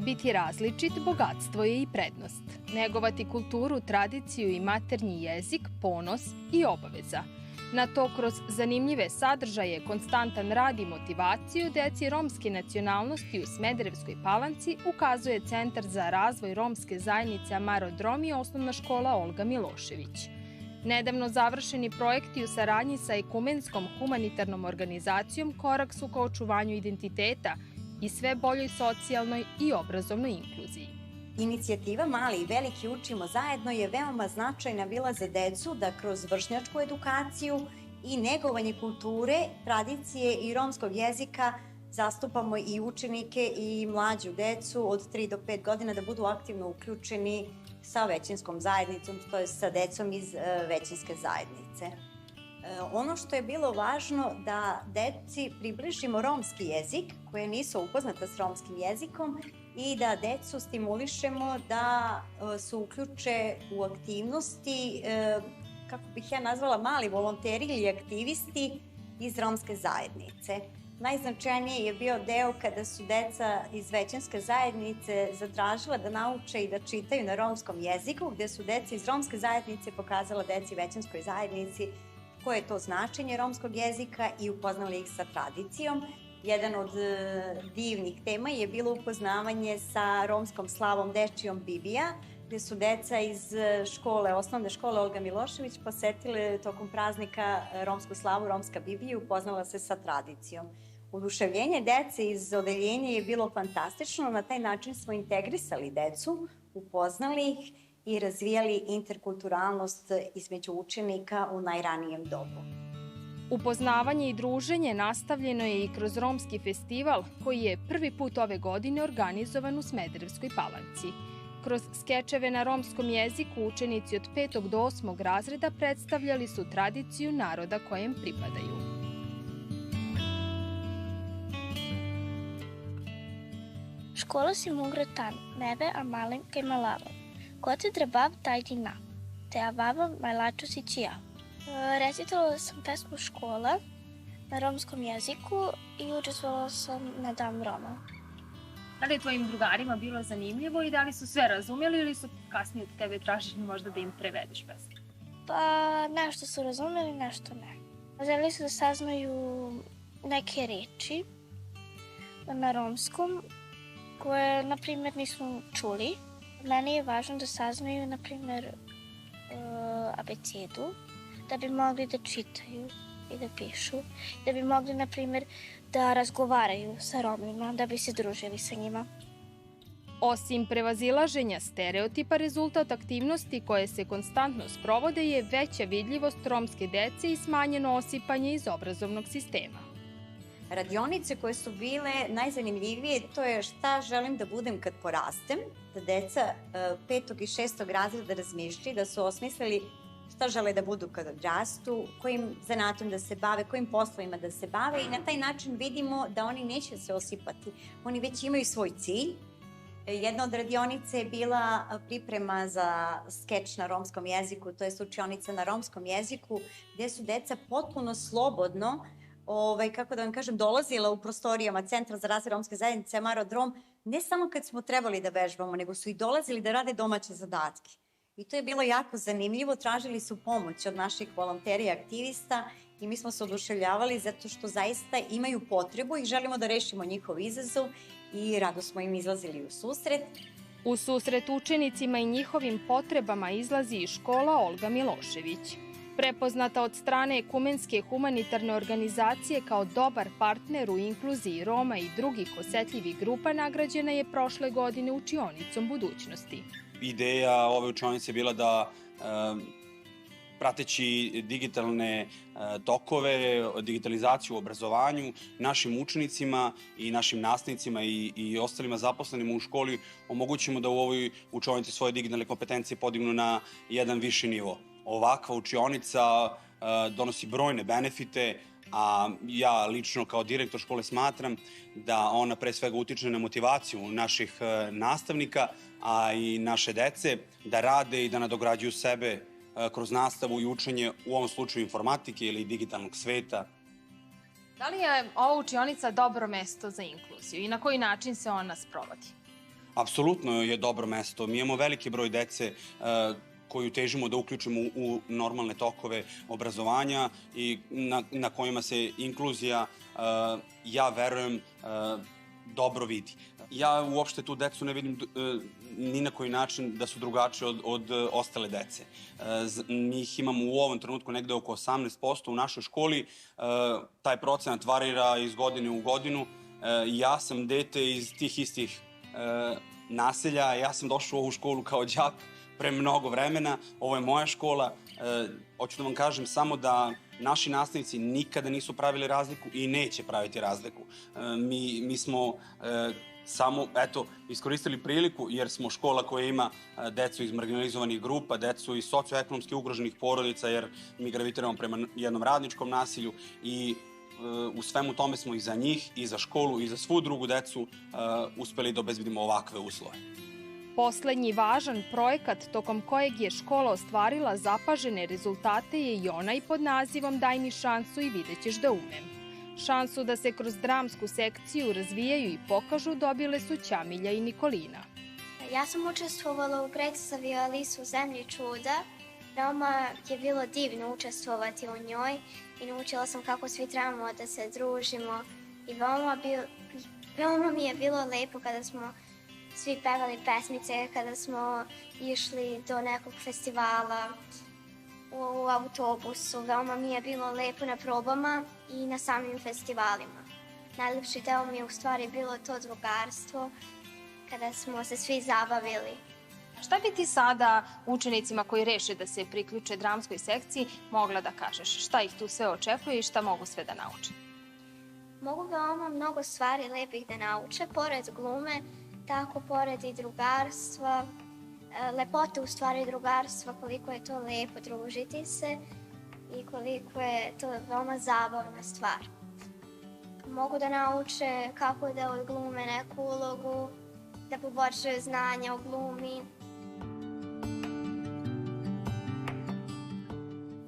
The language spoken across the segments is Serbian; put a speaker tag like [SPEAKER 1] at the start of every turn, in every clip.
[SPEAKER 1] Biti različit bogatstvo je i prednost. Negovati kulturu, tradiciju i maternji jezik, ponos i obaveza. Na to kroz zanimljive sadržaje, konstantan rad i motivaciju deci romske nacionalnosti u Smederevskoj Palanci ukazuje Centar za razvoj romske zajednice Amarodrom i osnovna škola Olga Milošević. Nedavno završeni projekti u saradnji sa Ekumenskom humanitarnom organizacijom korak su ka očuvanju identiteta i sve boljoj socijalnoj i obrazovnoj inkluziji.
[SPEAKER 2] Inicijativa Mali i veliki učimo zajedno je veoma značajna bila za decu da kroz vršnjačku edukaciju i negovanje kulture, tradicije i romskog jezika zastupamo i učenike i mlađu decu od 3 do 5 godina da budu aktivno uključeni sa većinskom zajednicom, to je sa decom iz većinske zajednice. Ono što je bilo važno da deci približimo romski jezik, koje nisu upoznata s romskim jezikom, i da decu stimulišemo da se uključe u aktivnosti, kako bih ja nazvala, mali volonteri ili aktivisti iz romske zajednice. Najznačajniji je bio deo kada su deca iz većinske zajednice zatražila da nauče i da čitaju na romskom jeziku, gde su deca iz romske zajednice pokazala deci većinskoj zajednici koje je to značenje romskog jezika i upoznali ih sa tradicijom. Jedan od divnih tema je bilo upoznavanje sa romskom slavom Dečijom Bibija, gde su deca iz osnovne škole Olga Milošević posetile tokom praznika romsku slavu, romska Bibija i upoznala se sa tradicijom. Oduševljenje dece iz odeljenja je bilo fantastično, na taj način smo integrisali decu, upoznali ih i razvijali interkulturalnost između učenika u najranijem dobu.
[SPEAKER 1] Upoznavanje i druženje nastavljeno je i kroz romski festival koji je prvi put ove godine organizovan u Smederevskoj Palanci. Kroz skečeve na romskom jeziku učenici od 5. do 8. razreda predstavljali su tradiciju naroda kojem pripadaju.
[SPEAKER 3] Škola si Mugratan, Meve Amalim Kemalavan, Kotedra Bab Tajdina, te Avava Majlaču Sićija. Recitovala sam pesmu Škola na romskom jeziku i učestvovala sam na Dan Roma.
[SPEAKER 4] Da li je tvojim drugarima bilo zanimljivo i da li su sve razumeli ili su kasnije od tebe tražili možda da im prevedeš pesmu?
[SPEAKER 3] Pa nešto su razumeli, nešto ne. Želeli su da saznaju neke reči na romskom koje, na primjer, nismo čuli. Meni je važno da saznaju, na primjer, abecedu, da bi mogli da čitaju i da pišu, da bi mogli, na primjer, da razgovaraju sa Romima, da bi se družili sa njima.
[SPEAKER 1] Osim prevazilaženja stereotipa, rezultat aktivnosti koje se konstantno sprovode je veća vidljivost romske dece i smanjeno osipanje iz obrazovnog sistema.
[SPEAKER 2] Radionice koje su bile najzanimljivije, to je šta želim da budem kad porastem, da deca 5. i 6. razreda razmišljaju, da su osmislili šta žele da budu kad odrastu, kojim zanatom da se bave, kojim poslovima da se bave i na taj način vidimo da oni neće se osipati. Oni već imaju svoj cilj. Jedna od radionica je bila priprema za skeč na romskom jeziku, to je učionica na romskom jeziku, gde su deca potpuno slobodno, kako da vam kažem, dolazila u prostorijama Centra za razvoj romske zajednice Amarodrom, ne samo kad smo trebali da vežbamo, nego su i dolazili da rade domaće zadatke. I to je bilo jako zanimljivo, tražili su pomoć od naših volontera i aktivista i mi smo se oduševljavali zato što zaista imaju potrebu i želimo da rešimo njihov izazov i rado smo im izlazili u susret.
[SPEAKER 1] U susret učenicima i njihovim potrebama izlazi i škola Olga Milošević. Prepoznata od strane Ekumenske humanitarne organizacije kao dobar partner u inkluziji Roma i drugih osetljivih grupa, nagrađena je prošle godine učionicom budućnosti.
[SPEAKER 5] Ideja ove učionice je bila da prateći digitalne tokove, digitalizaciju u obrazovanju, našim učenicima i našim nastavnicima i ostalima zaposlenima u školi omogućimo da u ovoj učionici svoje digitalne kompetencije podignu na jedan viši nivo. Ovakva učionica donosi brojne benefite, a ja lično kao direktor škole smatram da ona pre svega utiče na motivaciju naših nastavnika, a i naše dece da rade i da nadograđuju sebe kroz nastavu i učenje, u ovom slučaju informatike ili digitalnog sveta.
[SPEAKER 4] Da li je ova učionica dobro mesto za inkluziju i na koji način se ona sprovodi?
[SPEAKER 5] Apsolutno je dobro mesto. Mi imamo veliki broj dece koju težimo da uključimo u normalne tokove obrazovanja i na kojima se inkluzija, ja verujem, dobro vidi. Ja uopšte tu decu ne vidim ni na koji način da su drugačije od ostale dece. Mi ih imamo u ovom trenutku negde oko 18% u našoj školi. Taj procenat varira iz godine u godinu. Ja sam dete iz tih istih naselja. Ja sam došao u ovu školu kao đak pre mnogo vremena. Ovo je moja škola. Hoću da vam kažem samo da naši nastavnici nikada nisu pravili razliku i neće praviti razliku. Mi smo samo, eto, iskoristili priliku jer smo škola koja ima decu iz marginalizovanih grupa, decu iz socioekonomski ugroženih porodica, jer mi gravitiramo prema jednom radničkom nasilju i u svemu tome smo i za njih, i za školu, i za svu drugu decu uspeli da obezbedimo ovakve uslove.
[SPEAKER 1] Poslednji važan projekat tokom kojeg je škola ostvarila zapažene rezultate je i onaj pod nazivom Daj mi šansu i videćeš da umem. Šansu da se kroz dramsku sekciju razvijaju i pokažu dobile su Ćamilja i Nikolina.
[SPEAKER 3] Ja sam učestvovala u predstavi Alisu u zemlji čuda. Veoma je bilo divno učestvovati u njoj i naučila sam kako svi trebamo da se družimo i veoma mi je bilo lepo kada smo svi pevali pesmice, kada smo išli do nekog festivala u autobusu. Veoma mi je bilo lepo na probama i na samim festivalima. Najlepši deo mi je u stvari bilo to drugarstvo, kada smo se svi zabavili.
[SPEAKER 4] Šta bi ti sada učenicima koji reše da se priključe dramskoj sekciji mogla da kažeš? Šta ih tu sve očekuje i šta mogu sve da nauče?
[SPEAKER 3] Mogu veoma mnogo stvari lepih da nauče, pored glume, tako pored i drugarstva, lepote u stvari drugarstva, koliko je to lepo družiti se i koliko je to veoma zabavna stvar. Mogu da nauče kako da odglume neku ulogu, da poboljšaju znanja o glumi.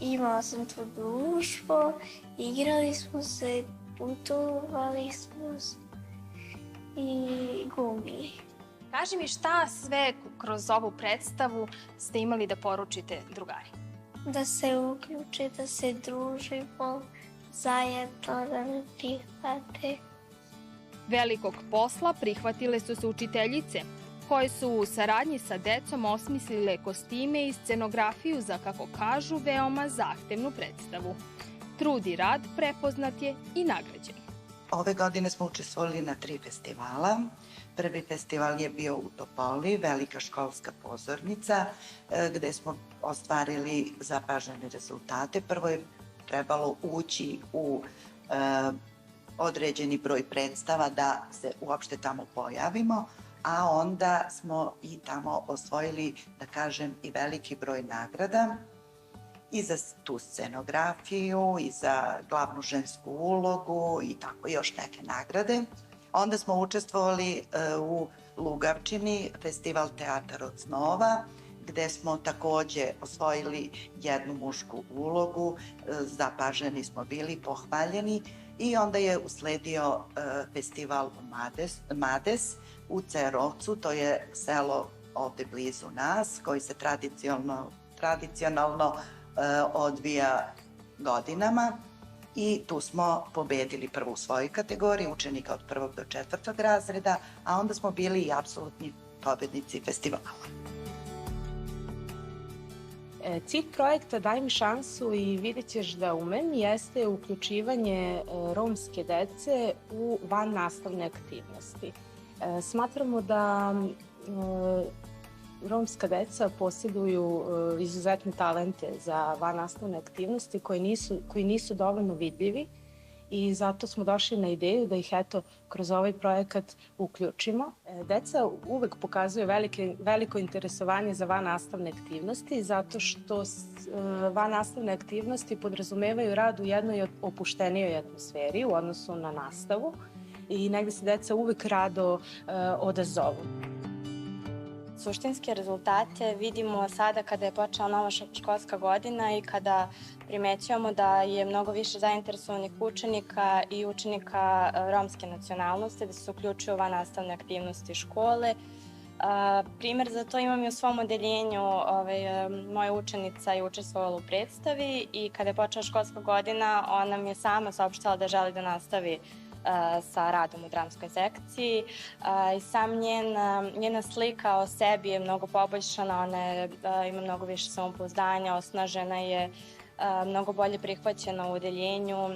[SPEAKER 3] Imala sam tu društvo, igrali smo se, putovali smo se i glumili.
[SPEAKER 4] Kaži mi šta sve kroz ovu predstavu ste imali da poručite drugari?
[SPEAKER 3] Da se uključe, da se družimo zajedno, da me prihvate.
[SPEAKER 1] Velikog posla prihvatile su se učiteljice, koje su u saradnji sa decom osmislile kostime i scenografiju za, kako kažu, veoma zahtevnu predstavu. Trud i rad prepoznat je i nagrađen.
[SPEAKER 6] Ove godine smo učestvovali na 3 festivala. Prvi festival je bio u Topoli, velika školska pozornica, gde smo ostvarili zapažene rezultate. Prvo je trebalo ući u određeni broj predstava da se uopšte tamo pojavimo, a onda smo i tamo osvojili, da kažem, i veliki broj nagrada i za tu scenografiju i za glavnu žensku ulogu i tako još neke nagrade. Onda smo učestvovali u Lugavčini, festival Teatar od snova, gde smo takođe osvojili jednu mušku ulogu, zapaženi smo bili, pohvaljeni, i onda je usledio festival Mades u Cerovcu, to je selo ovde blizu nas, koji se tradicionalno odvija godinama, i tu smo pobedili prvo u svojoj kategoriji učenika od 1. do 4. razreda, a onda smo bili i apsolutni pobednici festivala.
[SPEAKER 7] Cilj projekta Daj mi šansu i vidjet ćeš da umem jeste uključivanje romske dece u vannastavne aktivnosti. Smatramo da romska deca posjeduju izuzetne talente za vannastavne aktivnosti koji nisu dovoljno vidljivi i zato smo došli na ideju da ih kroz ovaj projekat uključimo. Deca uvek pokazuju veliko interesovanje za vannastavne aktivnosti zato što vannastavne aktivnosti podrazumevaju rad u jednoj opuštenijoj atmosferi u odnosu na nastavu i negde se deca uvek rado odazovu.
[SPEAKER 8] Suštinske rezultate vidimo sada kada je počela nova školska godina i kada primećujemo da je mnogo više zainteresovanih učenika i učenika romske nacionalnosti, da se uključuju u vannastavne aktivnosti škole. Primer za to imam i u svom odeljenju. Moja učenica je učestvovala u predstavi i kada je počela školska godina, ona mi je sama saopštala da želi da nastavi sa radom u dramskoj sekciji. I sam njena slika o sebi je mnogo poboljšana, ona ima mnogo više samopouzdanja, osnažena je, mnogo bolje prihvaćena u odeljenju,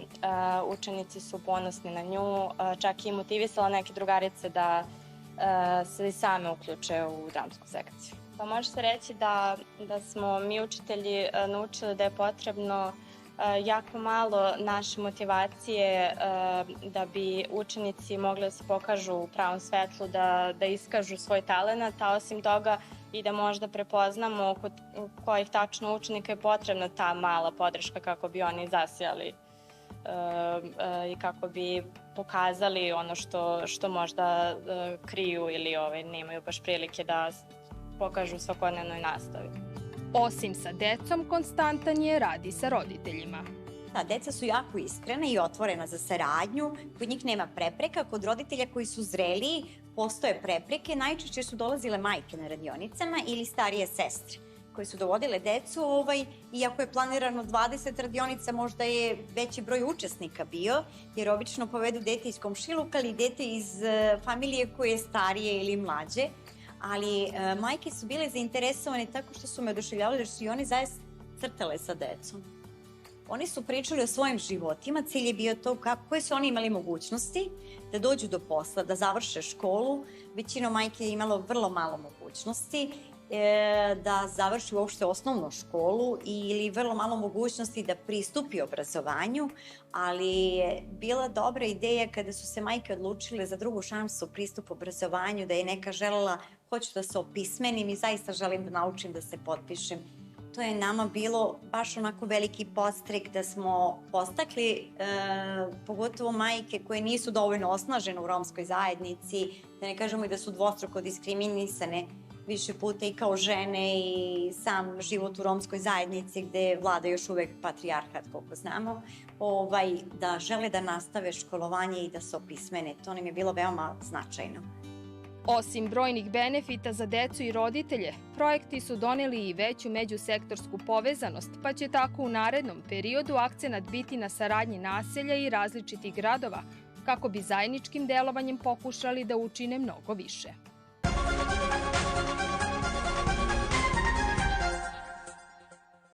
[SPEAKER 8] učenici su ponosni na nju, čak i motivisala neke drugarice da se i same uključe u dramsku sekciju. Pa može se reći da smo mi učitelji naučili da je potrebno jako malo naše motivacije da bi učenici mogli da se pokažu u pravom svetlu, da iskažu svoj talenat, a osim toga i da možda prepoznamo kod kojih tačno učenika je potrebna ta mala podrška kako bi oni zasijali i kako bi pokazali ono što možda kriju ili nemaju baš prilike da pokažu u svakodnevnoj nastavi.
[SPEAKER 1] Osim sa decom, konstantan je rad i sa roditeljima.
[SPEAKER 2] Da, deca su jako iskrena i otvorena za saradnju, kod njih nema prepreka, kod roditelja koji su zreliji postoje prepreke, najčešće su dolazile majke na radionicama ili starije sestre koje su dovodile decu, iako je planirano 20 radionica, možda je veći broj učesnika bio, jer obično povedu dete iz komšiluka ili dete iz familije koje je starije ili mlađe, ali majke su bile zainteresovane tako što su me oduševljavale da su i oni zaista crtale sa decom. Oni su pričali o svojim životima, cilj je bio to koje su oni imali mogućnosti da dođu do posla, da završe školu. Većina majke je imalo vrlo malo mogućnosti da završi uopšte osnovnu školu ili vrlo malo mogućnosti da pristupi obrazovanju, ali je bila dobra ideja kada su se majke odlučile za drugu šansu pristup obrazovanju, da je neka želela, hoću da se opismenim i zaista želim da naučim da se potpišem. To je nama bilo baš onako veliki podstrek da smo postakli, pogotovo majke koje nisu dovoljno osnažene u romskoj zajednici, da ne kažemo i da su dvostruko diskriminisane više puta i kao žene i sam život u romskoj zajednici gde vlada još uvek patrijarhat, koliko znamo, da žele da nastave školovanje i da se opismene. To nam je bilo veoma značajno.
[SPEAKER 1] Osim brojnih benefita za decu i roditelje, projekti su doneli i veću međusektorsku povezanost, pa će tako u narednom periodu akcenat biti na saradnji naselja i različitih gradova, kako bi zajedničkim delovanjem pokušali da učine mnogo više.